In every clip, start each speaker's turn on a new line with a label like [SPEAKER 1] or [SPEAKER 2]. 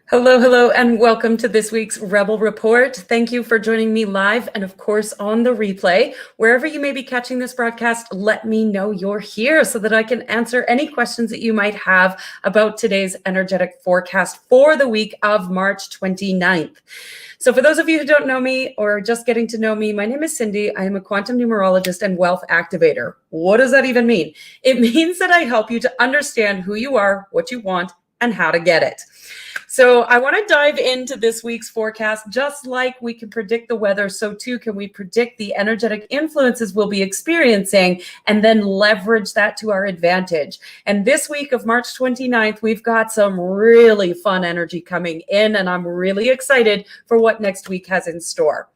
[SPEAKER 1] Hello, hello, and welcome to this week's Rebel Report. Thank you for joining me live and, of course, on the replay. Wherever you may be catching this broadcast, let me know you're here so that I can answer any questions that you might have about today's energetic forecast for the week of March 29th. So for those of you who don't know me or just getting to know me, my name is Cindy. I am a quantum numerologist and wealth activator. What does that even mean? It means that I help you to understand who you are, what you want, and how to get it. So I want to dive into this week's forecast. Just like we can predict the weather, so too can we predict the energetic influences we'll be experiencing and then leverage that to our advantage. And this week of March 29th, we've got some really fun energy coming in, and I'm really excited for what next week has in store.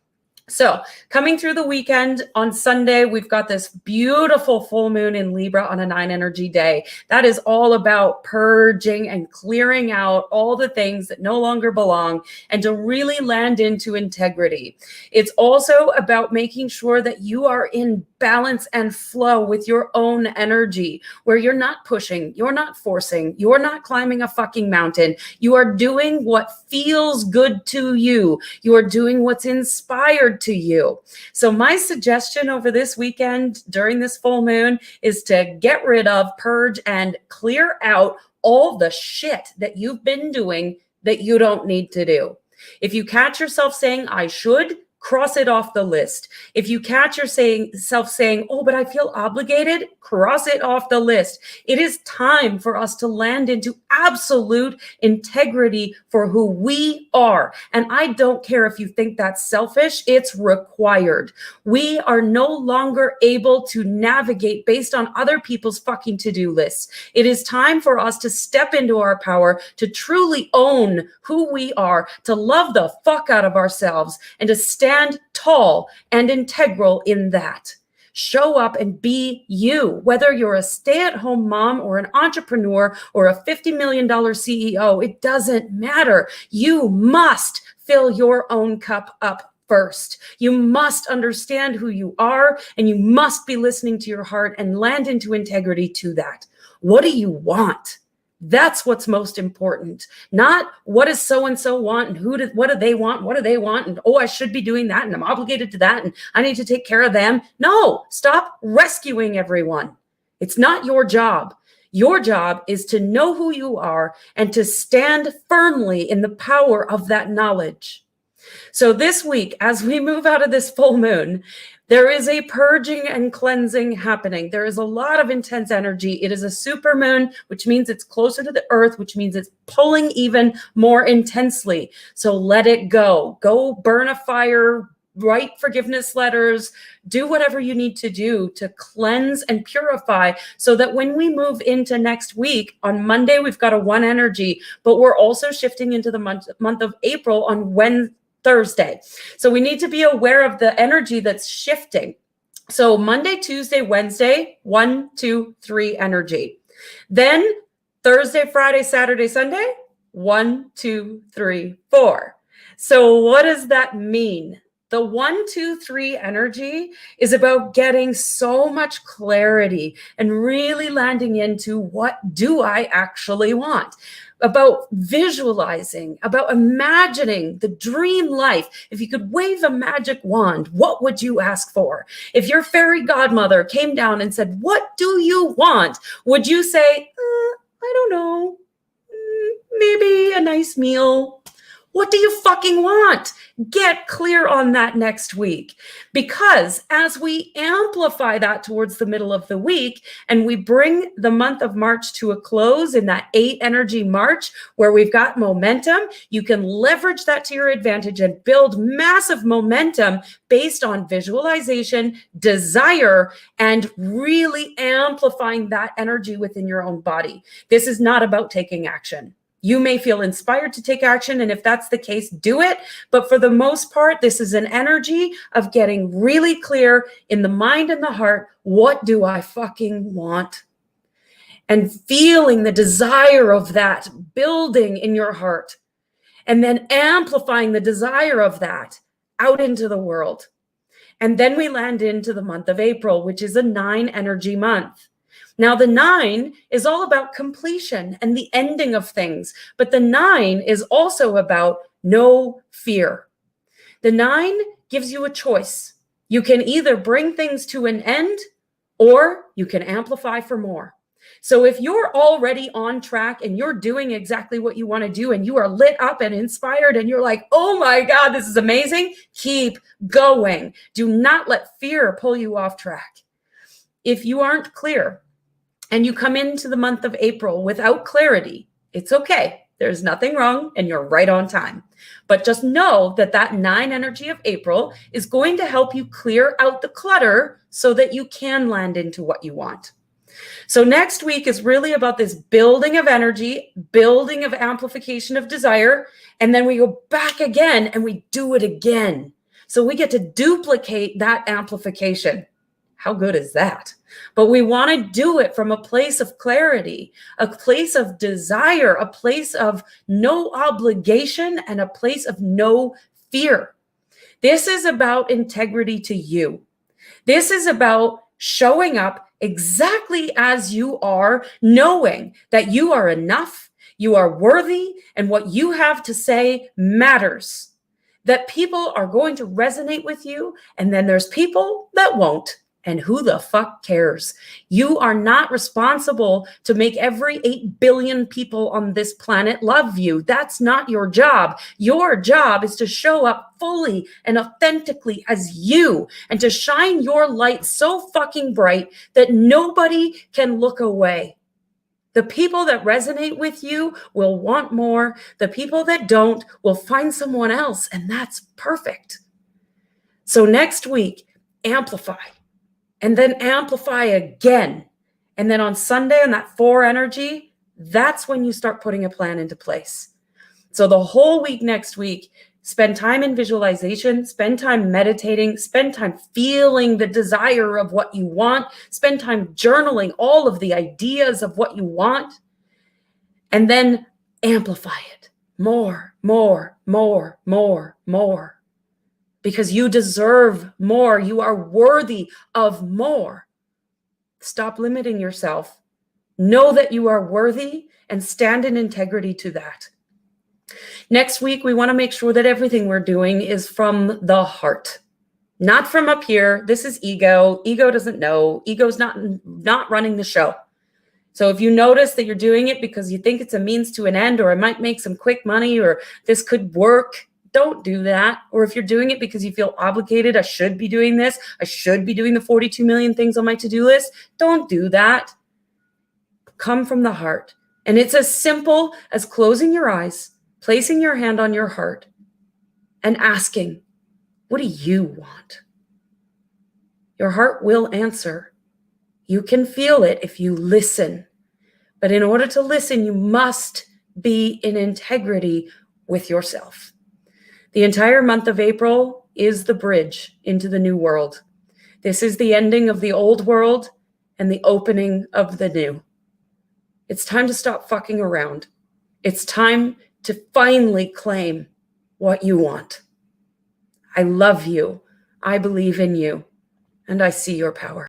[SPEAKER 1] So coming through the weekend on Sunday, we've got this beautiful full moon in Libra on a 9 energy day. That is all about purging and clearing out all the things that no longer belong and to really land into integrity. It's also about making sure that you are in balance and flow with your own energy, where you're not pushing, you're not forcing, you're not climbing a fucking mountain. You are doing what feels good to you. You are doing what's inspired to you. So my suggestion over this weekend during this full moon is to get rid of, purge, and clear out all the shit that you've been doing that you don't need to do. If you catch yourself saying, I should, cross it off the list. If you catch yourself saying, oh, but I feel obligated, cross it off the list. It is time for us to land into absolute integrity for who we are. And I don't care if you think that's selfish, it's required. We are no longer able to navigate based on other people's fucking to-do lists. It is time for us to step into our power, to truly own who we are, to love the fuck out of ourselves, and to stand tall and integral in that. Show up and be you, whether you're a stay-at-home mom or an entrepreneur or a $50 million CEO, it doesn't matter. You must fill your own cup up first. You must understand who you are, and you must be listening to your heart and land into integrity to that. What do you want? That's what's most important. Not what does so-and-so want and what do they want? What do they want? And oh, I should be doing that and I'm obligated to that and I need to take care of them. No, stop rescuing everyone. It's not your job. Your job is to know who you are and to stand firmly in the power of that knowledge. So this week, as we move out of this full moon, there is a purging and cleansing happening. There is a lot of intense energy. It is a super moon, which means it's closer to the earth, which means it's pulling even more intensely. So let it go. Go burn a fire, write forgiveness letters, do whatever you need to do to cleanse and purify so that when we move into next week, on Monday, we've got a 1 energy, but we're also shifting into the month of April on Thursday. So we need to be aware of the energy that's shifting. So Monday, Tuesday, Wednesday, 1, 2, 3 energy. Then Thursday, Friday, Saturday, Sunday, 1, 2, 3, 4. So what does that mean? The 1, 2, 3 energy is about getting so much clarity and really landing into what do I actually want? About visualizing, about imagining the dream life. If you could wave a magic wand, what would you ask for? If your fairy godmother came down and said, what do you want? Would you say, I don't know, maybe a nice meal? What do you fucking want? Get clear on that next week. Because as we amplify that towards the middle of the week and we bring the month of March to a close in that 8 energy March where we've got momentum, you can leverage that to your advantage and build massive momentum based on visualization, desire, and really amplifying that energy within your own body. This is not about taking action. You may feel inspired to take action, and if that's the case, do it. But for the most part, this is an energy of getting really clear in the mind and the heart, what do I fucking want? And feeling the desire of that building in your heart, and then amplifying the desire of that out into the world. And then we land into the month of April, which is a 9 energy month. Now, the 9 is all about completion and the ending of things, but the 9 is also about no fear. The 9 gives you a choice. You can either bring things to an end or you can amplify for more. So if you're already on track and you're doing exactly what you want to do and you are lit up and inspired and you're like, oh my God, this is amazing, keep going. Do not let fear pull you off track. If you aren't clear and you come into the month of April without clarity, it's okay. There's nothing wrong and you're right on time. But just know that that 9 energy of April is going to help you clear out the clutter so that you can land into what you want. So next week is really about this building of energy, building of amplification of desire, and then we go back again and we do it again. So we get to duplicate that amplification. How good is that? But we want to do it from a place of clarity, a place of desire, a place of no obligation, and a place of no fear. This is about integrity to you. This is about showing up exactly as you are, knowing that you are enough, you are worthy, and what you have to say matters. That people are going to resonate with you, and then there's people that won't. And who the fuck cares? You are not responsible to make every 8 billion people on this planet love you. That's not your job. Your job is to show up fully and authentically as you and to shine your light so fucking bright that nobody can look away. The people that resonate with you will want more. The people that don't will find someone else, and that's perfect. So next week, amplify. And then amplify again. And then on Sunday, on that 4 energy, that's when you start putting a plan into place. So the whole week next week, spend time in visualization, spend time meditating, spend time feeling the desire of what you want, spend time journaling all of the ideas of what you want, and then amplify it. More, more, more, more, more. Because you deserve more. You are worthy of more. Stop limiting yourself. Know that you are worthy and stand in integrity to that. Next week, we want to make sure that everything we're doing is from the heart, not from up here. This is ego. Ego doesn't know. Ego's not running the show. So if you notice that you're doing it because you think it's a means to an end, or it might make some quick money, or this could work, don't do that. Or if you're doing it because you feel obligated, I should be doing this, I should be doing the 42 million things on my to-do list, don't do that. Come from the heart. And it's as simple as closing your eyes, placing your hand on your heart, and asking, what do you want? Your heart will answer. You can feel it if you listen. But in order to listen, you must be in integrity with yourself. The entire month of April is the bridge into the new world. This is the ending of the old world and the opening of the new. It's time to stop fucking around. It's time to finally claim what you want. I love you. I believe in you. And I see your power.